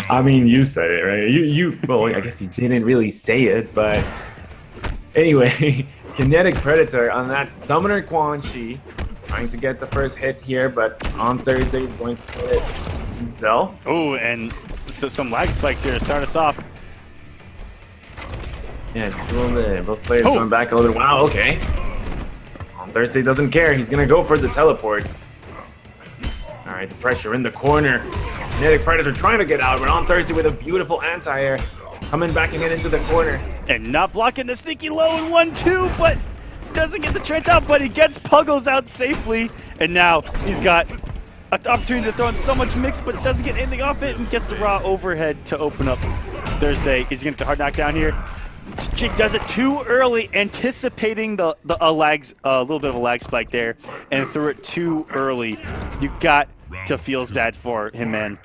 I mean, you said it, right? Well, I guess you didn't really say it, but anyway, Kinetic Predator on that Summoner Quan Chi, trying to get the first hit here, but OnThursday is going to hit it himself. Oh, and so some lag spikes here to start us off. Yeah, just a little bit. Both players going back a little bit. Wow, okay. OnThursday doesn't care. He's going to go for the teleport. All right, the pressure in the corner. Kinetic Predator trying to get out, but OnThursday with a beautiful anti-air. Coming back again into the corner. And not blocking the sneaky low in 1-2, but doesn't get the trance out, but he gets Puggles out safely. And now he's got an opportunity to throw in so much mix, but doesn't get anything off it and gets the raw overhead to open up Thursday. Is he going to hard knock down here? Jig does it too early, anticipating a little bit of a lag spike there, and threw it too early. You got to feel bad for him, man.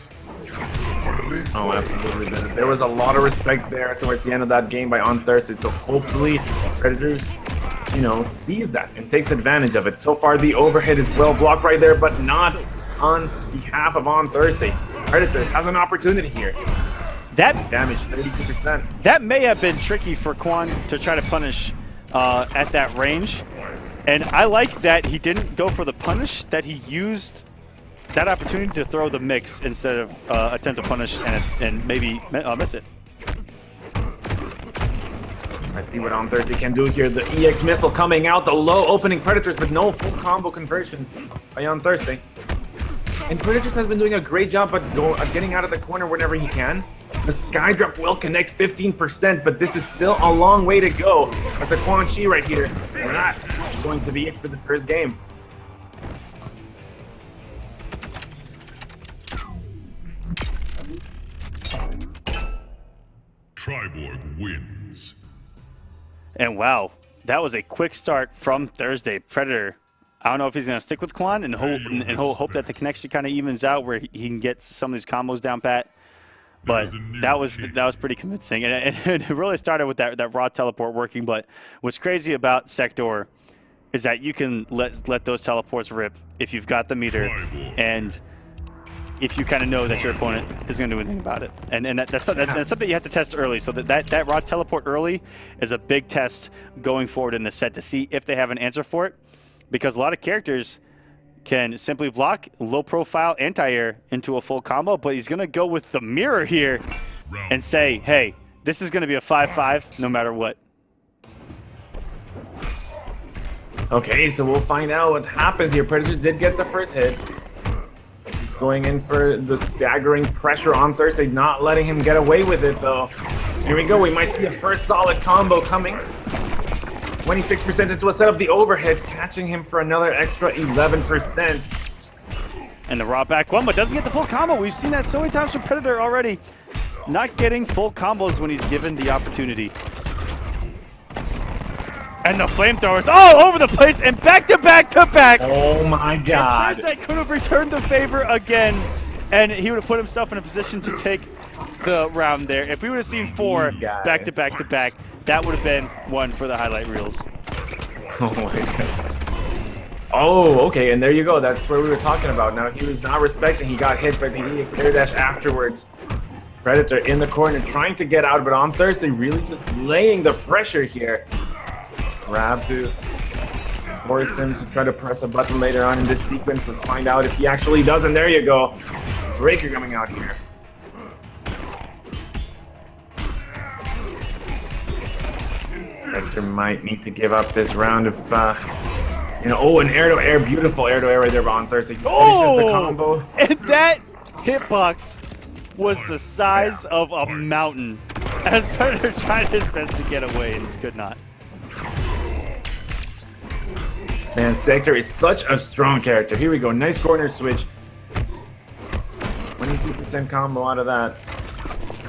Oh, absolutely. There was a lot of respect there towards the end of that game by OnThursday, so hopefully Predators, sees that and takes advantage of it. So far, the overhead is well blocked right there, but not on behalf of OnThursday. Predators has an opportunity here. That damage, 32%. That may have been tricky for Quan to try to punish at that range. And I like that he didn't go for the punish, that he used that opportunity to throw the mix instead of attempt to punish and maybe miss it. Let's see what OnThursday can do here. The EX missile coming out, the low opening Predators, but no full combo conversion by OnThursday. And Predators has been doing a great job at getting out of the corner whenever he can. The Skydrop will connect 15%, but this is still a long way to go. That's a Quan Chi right here. And that is going to be it for the first game. Triborg wins. And wow, that was a quick start from Thursday. Predator, I don't know if he's going to stick with Quan and hope that the connection kind of evens out where he can get some of these combos down pat. But that was pretty convincing, and it really started with that raw teleport working. But what's crazy about Sector is that you can let those teleports rip if you've got the meter, and if you kind of know that your opponent is going to do anything about it. And that's something you have to test early. So that raw teleport early is a big test going forward in the set to see if they have an answer for it, because a lot of characters can simply block low-profile anti-air into a full combo, but he's going to go with the mirror here and say, hey, this is going to be a 5-5 no matter what. Okay, so we'll find out what happens here. Predators did get the first hit. He's going in for the staggering pressure OnThursday, not letting him get away with it, though. Here we go. We might see a first solid combo coming. 26% into a setup, the overhead, catching him for another extra 11%. And the raw back one, but doesn't get the full combo. We've seen that so many times from Predator already. Not getting full combos when he's given the opportunity. And the flamethrowers all over the place, and back to back to back. Oh my God. Thursday could have returned the favor again, and he would have put himself in a position to take the round there. If we would have seen 4 back to back to back, that would have been one for the highlight reels. Oh my God. Oh, okay, and there you go. That's what we were talking about. Now, he was not respecting. He got hit by the EX air dash afterwards. Predator in the corner trying to get out, but OnThursday really just laying the pressure here. Grab to force him to try to press a button later on in this sequence. Let's find out if he actually does, and there you go. Breaker coming out here. Predator might need to give up this round of, oh, an air-to-air, beautiful air-to-air right there by OnThursday. Finishes the combo. And that hitbox was the size of a mountain, as Predator tried his best to get away and just could not. Man, Sector is such a strong character. Here we go, nice corner switch. 22% combo out of that.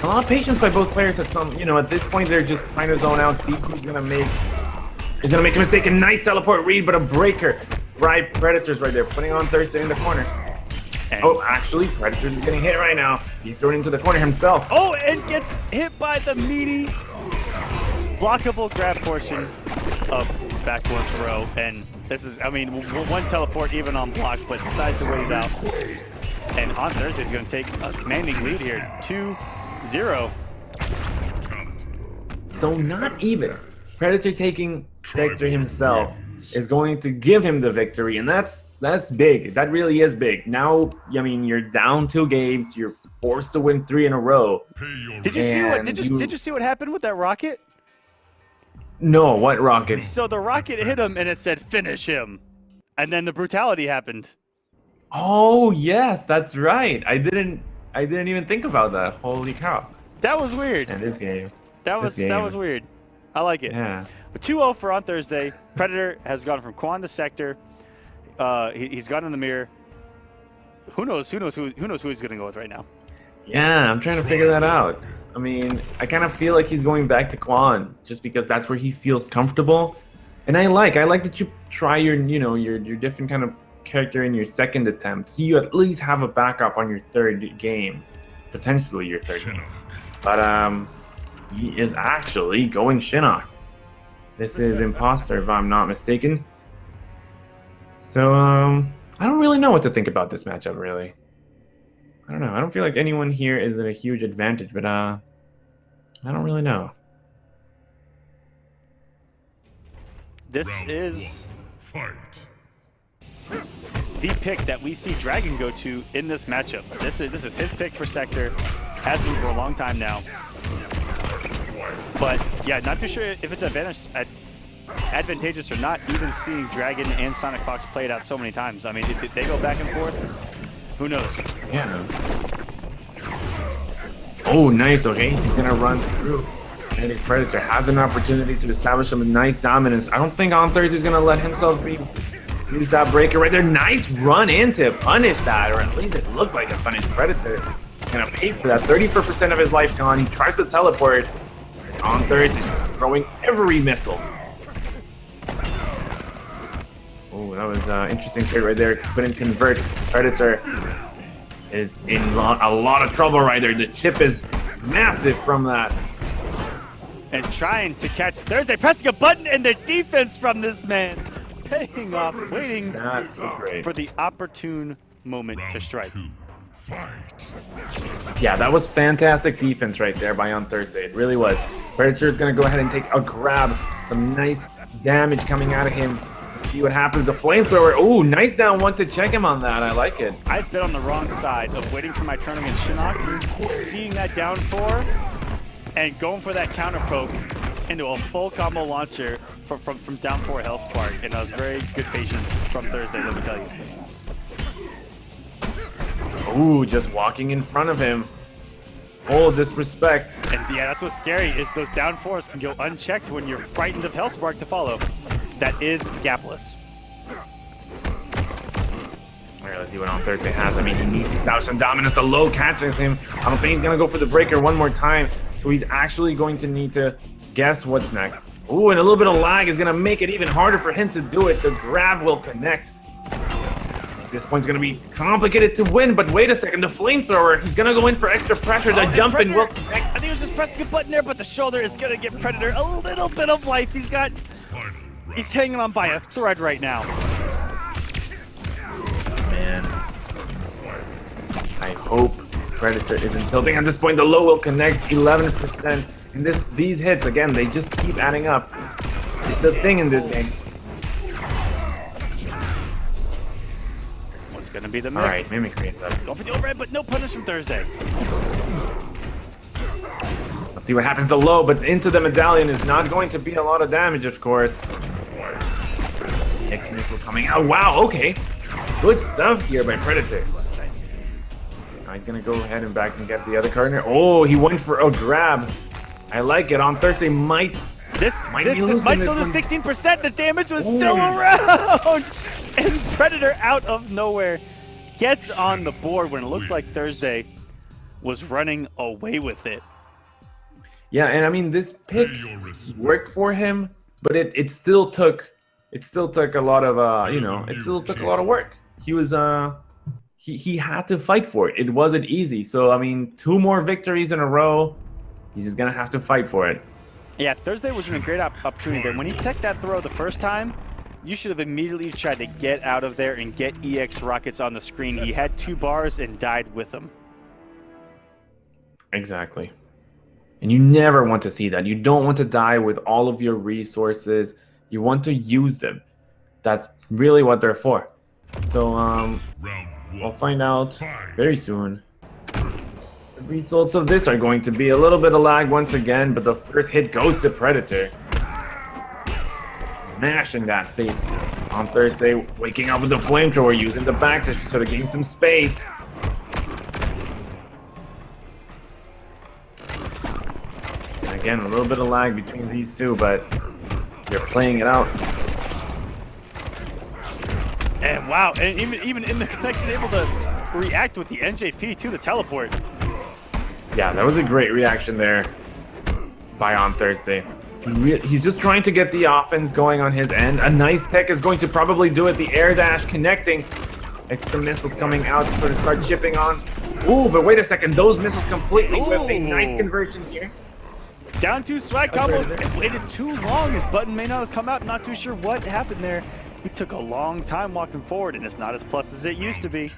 A lot of patience by both players at some, at this point they're just trying to zone out, see who's gonna make a mistake. A nice teleport read, but a breaker. Right, Predators right there, putting OnThursday in the corner. And oh, actually, Predators is getting hit right now. He's thrown into the corner himself. Oh, and gets hit by the meaty blockable grab portion of backwards row. And this is, one teleport even on block, but decides to wait it out. And on Thursday, he's going to take a commanding lead here, 2-0. So not even. Predator taking Sector himself is going to give him the victory, and that's big. That really is big. Now, I mean, you're down 2 games. You're forced to win 3 in a row. Did you see what happened with that rocket? No, what rocket? So the rocket hit him, and it said "finish him," and then the brutality happened. Oh yes, that's right. I didn't even think about that. Holy cow! That was weird. And this game. That was weird. I like it. Yeah. But 2-0 for on Thursday. Predator has gone from Quan to Sector. He's gone in the mirror. Who knows who he's going to go with right now? Yeah, I'm trying to figure that out. I mean, I kind of feel like he's going back to Quan just because that's where he feels comfortable. And I like that you try your different kind of character in your second attempt. So you at least have a backup on your third game, potentially your third game. But he is actually going Shinnok. This is Imposter, if I'm not mistaken. So I don't really know what to think about this matchup, really. I don't know. I don't feel like anyone here is at a huge advantage, but I don't really know. This is the pick that we see Dragon go to in this matchup. This is his pick for Sector. Has been for a long time now. But yeah, not too sure if it's advantageous or not, even seeing Dragon and SonicFox play it out so many times. I mean, if they go back and forth, who knows? Yeah. Oh, nice. Okay, he's gonna run through. Kinetic Predator has an opportunity to establish some nice dominance. I don't think on Thursday is gonna let himself use that breaker right there. Nice run in to punish that, or at least it looked like a punish. Predator gonna pay for that. 34% of his life gone. He tries to teleport. On Thursday, he's throwing every missile. Oh, that was an interesting trade right there. Couldn't convert. Predator is in a lot of trouble right there. The chip is massive from that. And trying to catch Thursday, pressing a button, and the defense from this man paying off, waiting for the opportune moment to strike. Yeah, that was fantastic defense right there by on Thursday. It really was. Predator is going to go ahead and take a grab. Some nice damage coming out of him. Let's see what happens. The flamethrower. Oh, nice down one to check him on that. I like it. I've been on the wrong side of waiting for my turn against Shinnok, seeing that down 4, and going for that counter poke into a full combo launcher from down 4 Health Spark. And that was very good patience from Thursday, let me tell you. Ooh, just walking in front of him. Oh, disrespect. And yeah, that's what's scary, is those down 4s can go unchecked when you're frightened of Hellspark to follow. That is gapless. Alright, let's see what on Thursday has. I mean, he needs to establish some dominance. The low catches him. I don't think he's going to go for the breaker one more time. So he's actually going to need to guess what's next. Ooh, and a little bit of lag is going to make it even harder for him to do it. The grab will connect. This point's gonna be complicated to win, but wait a second, the flamethrower, he's gonna go in for extra pressure. The jump in will connect. I think he was just pressing a button there, but the shoulder is gonna give Predator a little bit of life. He's hanging on by a thread right now. Man, I hope Predator isn't tilting. At this point, the low will connect 11%. And these hits, again, they just keep adding up. It's the thing in this game. Gonna be the mix. Alright, mimicry. Go for the overhead, but no punish from Thursday. Let's see what happens to low, but into the medallion is not going to be a lot of damage, of course. X missile coming out. Wow, okay. Good stuff here by Predator. Now he's gonna go ahead and back and get the other corner. Oh, he went for a grab. I like it. On Thursday This might still do 16%. The damage was still around. And Predator out of nowhere gets on the board when it looked like Thursday was running away with it. Yeah, and I mean, this pick worked for him, but it still took a lot of it still took a lot of work. He was he had to fight for it. It wasn't easy. So I mean, 2 more victories in a row. He's just gonna have to fight for it. Yeah, Thursday was in a great opportunity there. When he teched that throw the first time, you should have immediately tried to get out of there and get EX rockets on the screen. He had 2 bars and died with them. Exactly. And you never want to see that. You don't want to die with all of your resources. You want to use them. That's really what they're for. So, we'll find out very soon. The results of this are going to be a little bit of lag once again, but the first hit goes to Predator. Smashing that face on Thursday, waking up with the flamethrower, using the back to sort of gain some space. And again, a little bit of lag between these two, but they're playing it out. And wow, and even in the connection, able to react with the NJP to the teleport. Yeah, that was a great reaction there by OnThursday. He's just trying to get the offense going on his end. A nice tech is going to probably do it. The air dash connecting. Extra missiles coming out to sort of start chipping on. Ooh, but wait a second. Those missiles completely missed. A nice conversion here. Down 2 swag combos. It waited too long. His button may not have come out. Not too sure what happened there. He took a long time walking forward, and it's not as plus as it used to be.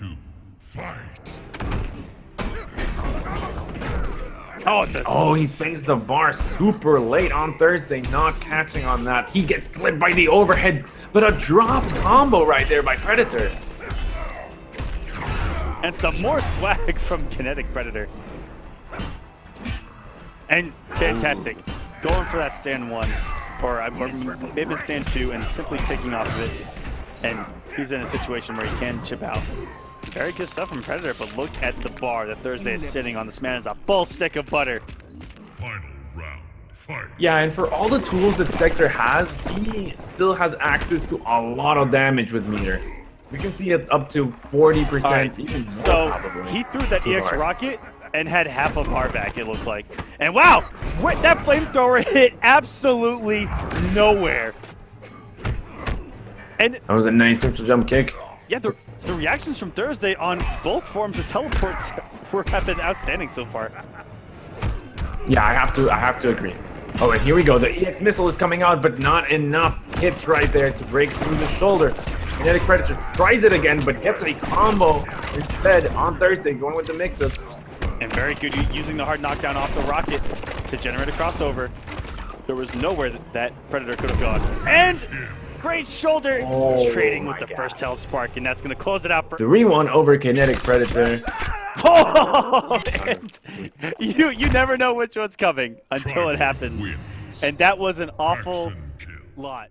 Oh, he bangs the bar super late on Thursday, not catching on that. He gets clipped by the overhead, but a dropped combo right there by Predator. And some more swag from Kinetic Predator. And fantastic. Going for that stand 1, or maybe stand 2, and simply taking off of it. And he's in a situation where he can chip out. Very good stuff from Predator, but look at the bar that Thursday is sitting on. This man is a full stick of butter. Final round, fight. Yeah, and for all the tools that Sector has, he still has access to a lot of damage with meter. We can see it up to 40%. Right. Even more, so probably. he threw that EX rocket and had half a bar back, it looked like. And wow, that flamethrower hit absolutely nowhere. And that was a nice triple jump kick. Yeah, the reactions from Thursday on both forms of teleports have been outstanding so far. Yeah, I have to agree. Oh, and here we go. The EX missile is coming out, but not enough hits right there to break through the shoulder. Kinetic Predator tries it again, but gets a combo instead on Thursday, going with the mix-ups. And very good using the hard knockdown off the rocket to generate a crossover. There was nowhere that Predator could have gone. And great shoulder trading with the first tail spark, and that's going to close it out for 3-1 over Kinetic Predator. Oh, you never know which one's coming until it happens. And that was an awful lot.